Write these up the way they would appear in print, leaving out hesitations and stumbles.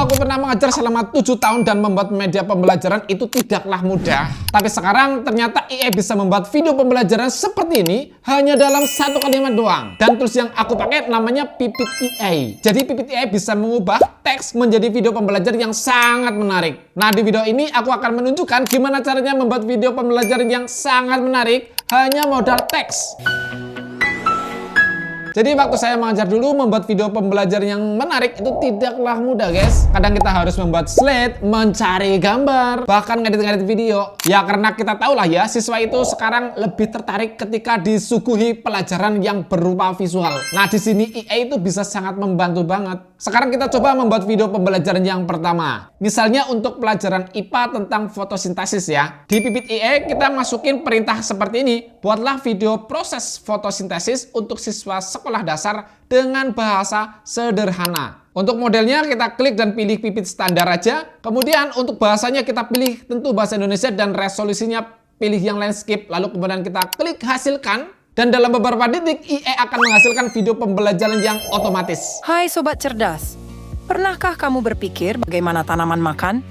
aku pernah mengajar selama 7 tahun dan membuat media pembelajaran itu tidaklah mudah. Tapi sekarang ternyata IE bisa membuat video pembelajaran seperti ini hanya dalam 1 kalimat doang. Dan tools yang aku pakai namanya Pipit IE. Jadi Pipit IE bisa mengubah teks menjadi video pembelajaran yang sangat menarik. Nah, di video ini aku akan menunjukkan gimana caranya membuat video pembelajaran yang sangat menarik hanya modal teks. Jadi waktu saya mengajar dulu membuat video pembelajaran yang menarik itu tidaklah mudah, guys. Kadang kita harus membuat slide, mencari gambar, bahkan ngedit-ngedit video. Ya karena kita tahu lah ya, siswa itu sekarang lebih tertarik ketika disuguhi pelajaran yang berupa visual. Nah, di sini IE itu bisa sangat membantu banget. Sekarang kita coba membuat video pembelajaran yang pertama. Misalnya untuk pelajaran IPA tentang fotosintesis ya. Di Pipit IE kita masukin perintah seperti ini. Buatlah video proses fotosintesis untuk siswa sekolah dasar dengan bahasa sederhana. Untuk modelnya kita klik dan pilih Pipit standar aja. Kemudian untuk bahasanya kita pilih tentu bahasa Indonesia dan resolusinya pilih yang landscape. Lalu kemudian kita klik hasilkan. Dan dalam beberapa detik IE akan menghasilkan video pembelajaran yang otomatis. Hai Sobat Cerdas, pernahkah kamu berpikir bagaimana tanaman makan?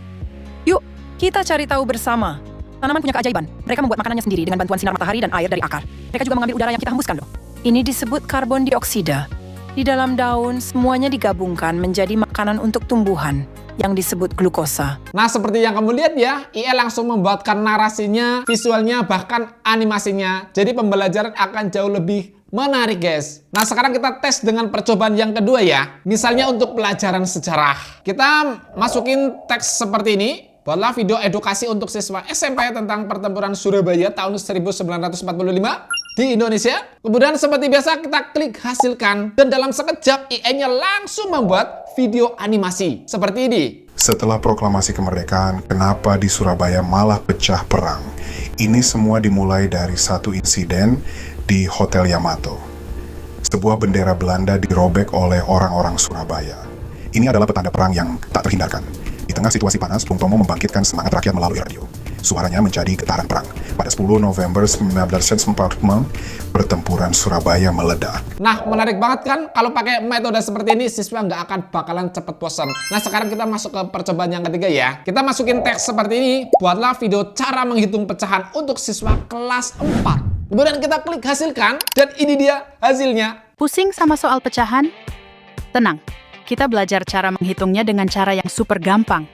Yuk, kita cari tahu bersama. Tanaman punya keajaiban. Mereka membuat makanannya sendiri dengan bantuan sinar matahari dan air dari akar. Mereka juga mengambil udara yang kita hembuskan loh. Ini disebut karbon dioksida. Di dalam daun, semuanya digabungkan menjadi makanan untuk tumbuhan yang disebut glukosa. Nah, seperti yang kamu lihat ya, IE langsung membuatkan narasinya, visualnya, bahkan animasinya. Jadi pembelajaran akan jauh lebih menarik, guys. Nah, sekarang kita tes dengan percobaan yang kedua ya. Misalnya untuk pelajaran sejarah. Kita masukin teks seperti ini. Buatlah video edukasi untuk siswa SMP tentang pertempuran Surabaya tahun 1945 di Indonesia. Kemudian seperti biasa kita klik hasilkan. Dan dalam sekejap IE-nya langsung membuat video animasi seperti ini. Setelah proklamasi kemerdekaan, kenapa di Surabaya malah pecah perang? Ini semua dimulai dari satu insiden di Hotel Yamato. Sebuah bendera Belanda dirobek oleh orang-orang Surabaya. Ini adalah petanda perang yang tak terhindarkan. Di tengah situasi panas, Bung Tomo membangkitkan semangat rakyat melalui radio. Suaranya menjadi getaran perang. Pada 10 November 1945, pertempuran Surabaya meledak. Nah, menarik banget kan? Kalau pakai metode seperti ini, siswa nggak akan bakalan cepet bosan. Nah, sekarang kita masuk ke percobaan yang ketiga ya. Kita masukin teks seperti ini. Buatlah video cara menghitung pecahan untuk siswa kelas 4. Kemudian kita klik hasilkan, dan ini dia hasilnya. Pusing sama soal pecahan? Tenang, kita belajar cara menghitungnya dengan cara yang super gampang.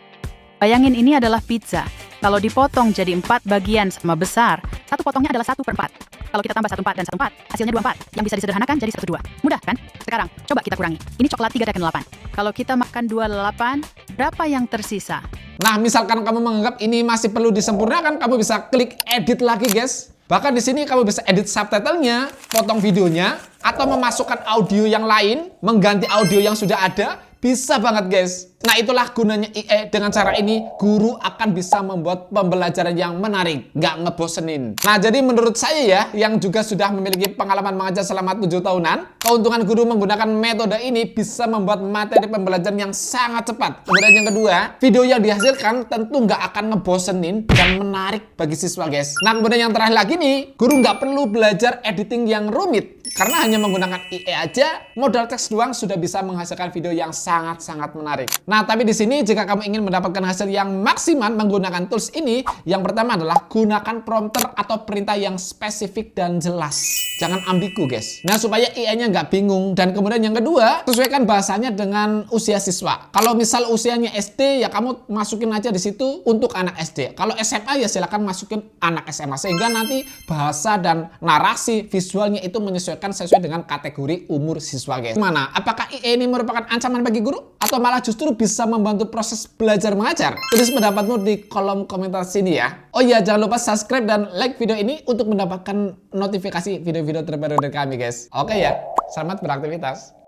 Bayangin ini adalah pizza. Kalau dipotong jadi 4 bagian sama besar, satu potongnya adalah 1/4. Kalau kita tambah 1/4 dan 1/4, hasilnya 2/4. Yang bisa disederhanakan jadi 1/2. Mudah kan? Sekarang, coba kita kurangi. Ini coklat 3/8. Kalau kita makan 2/8, berapa yang tersisa? Nah, misalkan kamu menganggap ini masih perlu disempurnakan, kamu bisa klik edit lagi, guys. Bahkan di sini kamu bisa edit subtitlenya, potong videonya, atau memasukkan audio yang lain, mengganti audio yang sudah ada. Bisa banget, guys. Nah, itulah gunanya IE. Dengan cara ini, guru akan bisa membuat pembelajaran yang menarik, nggak ngebosenin. Nah, jadi menurut saya ya, yang juga sudah memiliki pengalaman mengajar selama 7 tahunan, keuntungan guru menggunakan metode ini bisa membuat materi pembelajaran yang sangat cepat. Kemudian yang kedua, video yang dihasilkan tentu nggak akan ngebosenin dan menarik bagi siswa, guys. Nah, kemudian yang terakhir lagi nih, guru nggak perlu belajar editing yang rumit. Karena hanya menggunakan IE aja, modal teks doang sudah bisa menghasilkan video yang sangat-sangat menarik. Nah, tapi di sini jika kamu ingin mendapatkan hasil yang maksimal menggunakan tools ini, yang pertama adalah gunakan prompter atau perintah yang spesifik dan jelas. Jangan ambigu, guys. Nah, supaya IE-nya nggak bingung. Dan kemudian yang kedua, sesuaikan bahasanya dengan usia siswa. Kalau misal usianya SD, ya kamu masukin aja di situ untuk anak SD. Kalau SMA, ya silakan masukin anak SMA. Sehingga nanti bahasa dan narasi visualnya itu menyesuaikan sesuai dengan kategori umur siswa, guys. Gimana? Apakah IE ini merupakan ancaman bagi guru? Atau malah justru bisa membantu proses belajar mengajar? Tulis pendapatmu di kolom komentar sini ya. Oh iya, jangan lupa subscribe dan like video ini untuk mendapatkan notifikasi video-video terbaru dari kami, guys. Oke ya, selamat beraktivitas.